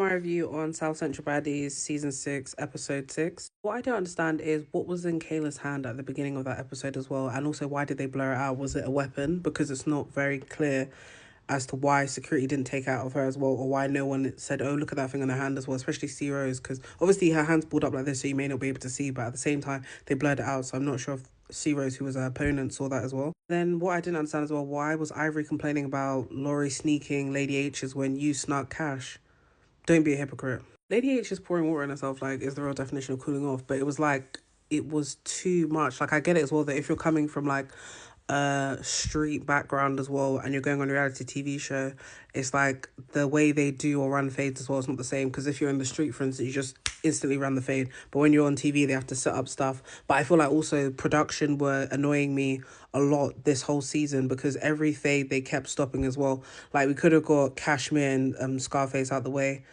My review on South Central Baddies season 6 episode 6. What I don't understand is what was in Kayla's hand at the beginning of that episode as well, and also why did they blur it out? Was it a weapon? Because it's not very clear as to why security didn't take out of her as well, or why no one said, oh, look at that thing on her hand as well, especially C Rose, because obviously her hand's pulled up like this so you may not be able to see, but at the same time they blurred it out, so I'm not sure if C Rose, who was her opponent, saw that as well. Then what I didn't understand as well, why was Ivory complaining about Laurie sneaking Lady H's when you snuck Cash? Don't be a hypocrite. Lady H is pouring water on herself, like, is the real definition of cooling off. But it was like, it was too much. Like, I get it as well that if you're coming from like a street background as well and you're going on a reality TV show, it's like the way they do or run fades as well is not the same. Because if you're in the street, for instance, you just instantly run the fade. But when you're on TV, they have to set up stuff. But I feel like also production were annoying me a lot this whole season because every fade they kept stopping as well. Like, we could have got Cashmere and Scarface out the way.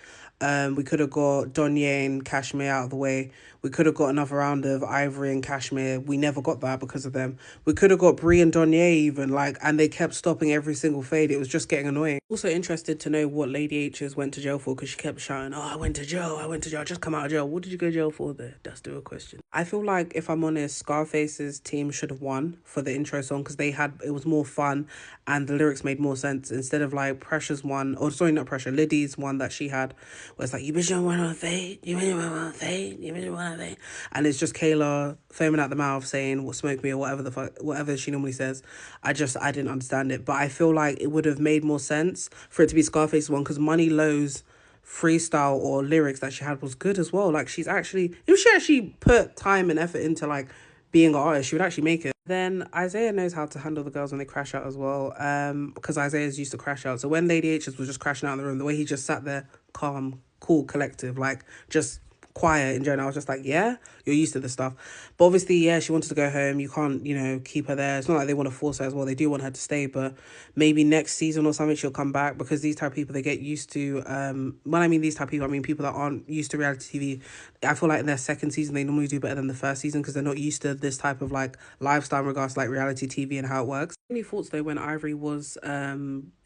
We could have got Donye and Cashmere out of the way. We could have got another round of Ivory and Cashmere. We never got that because of them. We could have got Brie and Donye even, like, and they kept stopping every single fade. It was just getting annoying. Also interested to know what Lady H's went to jail for because she kept shouting, oh, I went to jail, I just come out of jail. What did you go to jail for there? That's the real question. I feel like, if I'm honest, Scarface's team should have won for the intro song because it was more fun and the lyrics made more sense instead of like Pressure's one, or sorry, not Pressure, Liddy's one that she had, where it's like, you bitch don't want to fade, you bitch don't want to fade, you bitch don't want to fade. And it's just Kayla foaming out the mouth saying, what, smoke me, or whatever the fuck, whatever she normally says. I didn't understand it. But I feel like it would have made more sense for it to be Scarface's one because Money Low's freestyle or lyrics that she had was good as well. Like, if she actually put time and effort into like being an artist, she would actually make it. Then Isaiah knows how to handle the girls when they crash out as well, because Isaiah's used to crash out. So when Lady H's was just crashing out in the room, the way he just sat there calm, cool, collective, like just quiet in general, I was just like, yeah, you're used to this stuff. But obviously, yeah, she wanted to go home. You can't, keep her there. It's not like they want to force her as well. They do want her to stay, but maybe next season or something she'll come back, because these type of people, they get used to, when I mean these type of people, I mean people that aren't used to reality TV. I feel like in their second season they normally do better than the first season because they're not used to this type of like lifestyle in regards to like reality TV and how it works. Any thoughts though when Ivory was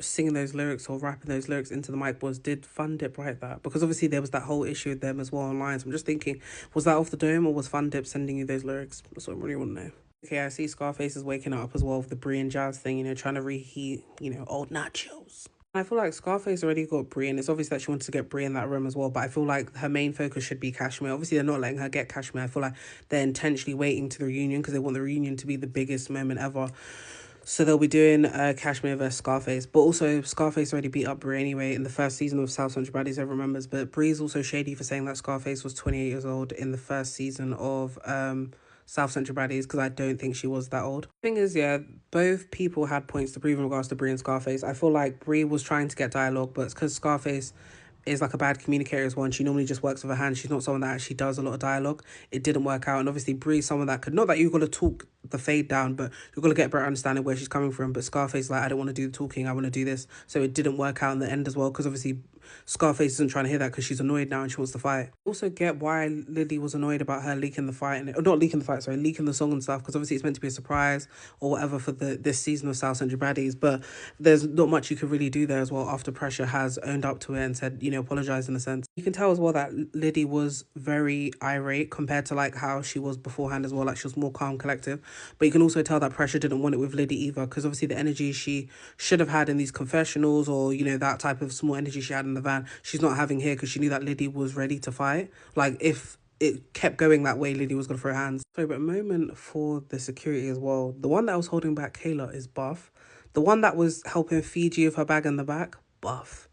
singing those lyrics or rapping those lyrics into the mic was, did Fun Dip write that? Because obviously there was that whole issue with them as well online. So I'm just thinking, was that off the dome or was Fun Dip sending you those lyrics? That's what I really want to know. Okay, I see Scarface is waking up as well with the Brie and Jazz thing, trying to reheat, old nachos. I feel like Scarface already got Brie, and it's obvious that she wants to get Brie in that room as well, but I feel like her main focus should be Cashmere. Obviously, they're not letting her get Cashmere. I feel like they're intentionally waiting to the reunion because they want the reunion to be the biggest moment ever. So they'll be doing Cashmere versus Scarface. But also, Scarface already beat up Brie anyway in the first season of South Central Baddies, everyone remembers. But Brie's also shady for saying that Scarface was 28 years old in the first season of South Central Baddies, because I don't think she was that old. Thing is, yeah, both people had points to prove in regards to Brie and Scarface. I feel like Brie was trying to get dialogue, but it's because Scarface is like a bad communicator as well, and she normally just works with her hands. She's not someone that actually does a lot of dialogue. It didn't work out, and obviously Brie's someone that could, not that you're going to talk the fade down, but you're going to get a better understanding where she's coming from. But Scarface, like, I don't want to do the talking, I want to do this. So it didn't work out in the end as well, because obviously Scarface isn't trying to hear that because she's annoyed now and she wants to fight. Also get why Lily was annoyed about her leaking the fight, or not leaking the fight, sorry, leaking the song and stuff, because obviously it's meant to be a surprise or whatever for this season of South Central Baddies, but there's not much you could really do there as well after Pressure has owned up to it and said, apologized in a sense. You can tell as well that Liddy was very irate compared to like how she was beforehand as well, like she was more calm, collective, but you can also tell that Pressure didn't want it with Liddy either, because obviously the energy she should have had in these confessionals, or that type of small energy she had in the van, she's not having here, because she knew that Liddy was ready to fight. Like, if it kept going that way, Liddy was going to throw hands. Sorry, but a moment for the security as well. The one that was holding back Kayla is buff. The one that was helping Fiji with her bag in the back, buff.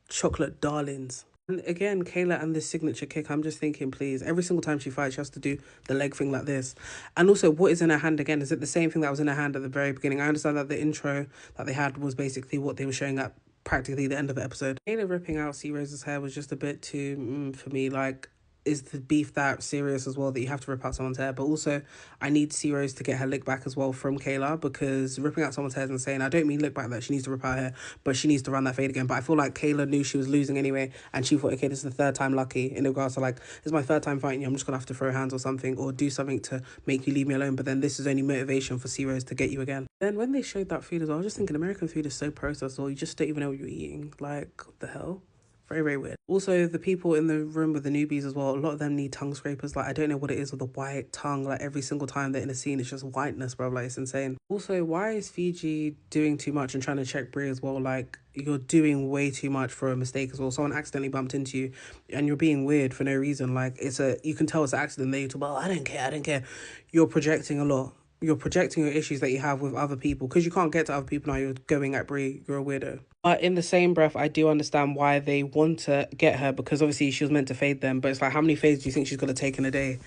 Chocolate darlings. And again, Kayla and this signature kick, I'm just thinking, please, every single time she fights, she has to do the leg thing like this. And also, what is in her hand again? Is it the same thing that was in her hand at the very beginning? I understand that the intro that they had was basically what they were showing at practically the end of the episode. Kayla ripping out C Rose's hair was just a bit too for me. Like, is the beef that serious as well that you have to rip out someone's hair? But also, I need C Rose to get her lick back as well from Kayla, because ripping out someone's hair is insane. I don't mean lick back that she needs to rip out her hair, but she needs to run that fade again. But I feel like Kayla knew she was losing anyway, and she thought, okay, this is the third time lucky, in regards to like, this is my third time fighting you, I'm just gonna have to throw hands or something, or do something to make you leave me alone. But then this is only motivation for C Rose to get you again. Then when they showed that food as well, I was just thinking, American food is so processed, or you just don't even know what you're eating. Like, what the hell? Very, very weird. Also, the people in the room with the newbies as well, a lot of them need tongue scrapers. Like, I don't know what it is with the white tongue. Like, every single time they're in a scene, it's just whiteness, bro. Like, it's insane. Also, why is Fiji doing too much and trying to check Brie as well? Like, you're doing way too much for a mistake as well. Someone accidentally bumped into you and you're being weird for no reason. Like, you can tell it's an accident. Then you talk about, oh, I don't care. You're projecting a lot. You're projecting your issues that you have with other people because you can't get to other people now. You're going at Brie. You're a weirdo. But in the same breath, I do understand why they want to get her because obviously she was meant to fade them. But it's like, how many fades do you think she's going to take in a day?